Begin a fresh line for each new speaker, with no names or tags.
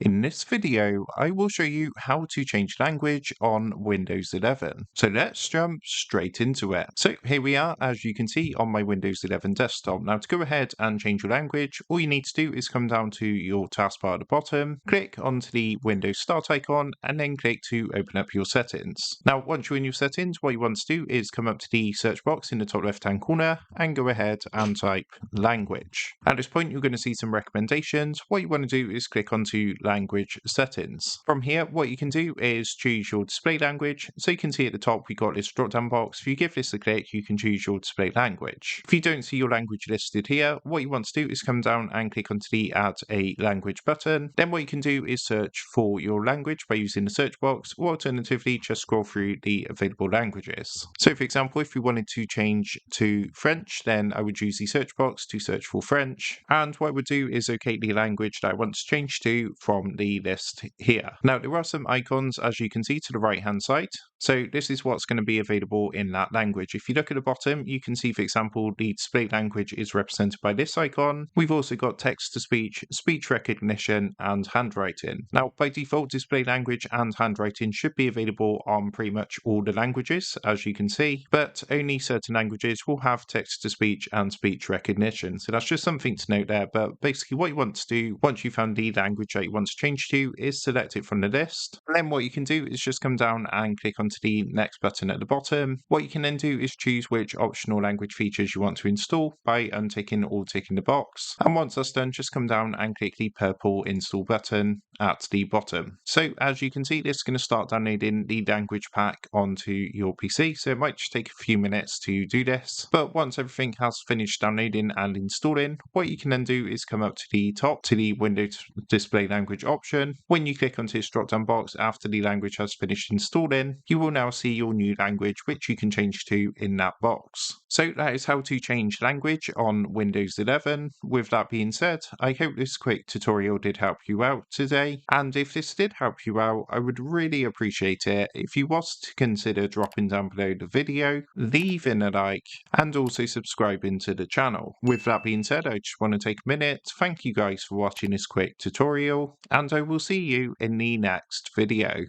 In this video, I will show you how to change language on Windows 11. So let's jump straight into it. So here we are, as you can see on my Windows 11 desktop. Now to go ahead and change your language, all you need to do is come down to your taskbar at the bottom, click onto the Windows Start icon, and then click to open up your settings. Now once you're in your settings, what you want to do is come up to the search box in the top left-hand corner and go ahead and type language. At this point, you're going to see some recommendations. What you want to do is click onto language settings. From here, what you can do is choose your display language. So you can see at the top, we've got this drop down box. If you give this a click, you can choose your display language. If you don't see your language listed here, what you want to do is come down and click onto the add a language button. Then what you can do is search for your language by using the search box, or alternatively, just scroll through the available languages. So for example, if we wanted to change to French, then I would use the search box to search for French. And what I would do is locate the language that I want to change to from the list here. Now, there are some icons, as you can see, to the right-hand side. So this is what's going to be available in that language. If you look at the bottom, you can see, for example, the display language is represented by this icon. We've also got text-to-speech, speech recognition, and handwriting. Now, by default, display language and handwriting should be available on pretty much all the languages, as you can see, but only certain languages will have text-to-speech and speech recognition. So that's just something to note there. But basically, what you want to do once you found the language that you want to change to is select it from the list. And then what you can do is just come down and click onto the next button at the bottom. What you can then do is choose which optional language features you want to install by unticking or ticking the box. And once that's done, just come down and click the purple install button at the bottom. So as you can see, this is going to start downloading the language pack onto your PC. So it might just take a few minutes to do this. But once everything has finished downloading and installing, what you can then do is come up to the top to the Windows display language option. When you click onto this drop down box after the language has finished installing, you will now see your new language, which you can change to in that box. So that is how to change language on Windows 11. With that being said, I hope this quick tutorial did help you out today. And if this did help you out, I would really appreciate it if you was to consider dropping down below the video, leaving a like, and also subscribing to the channel. With that being said, I just want to take a minute, thank you guys for watching this quick tutorial, and I will see you in the next video.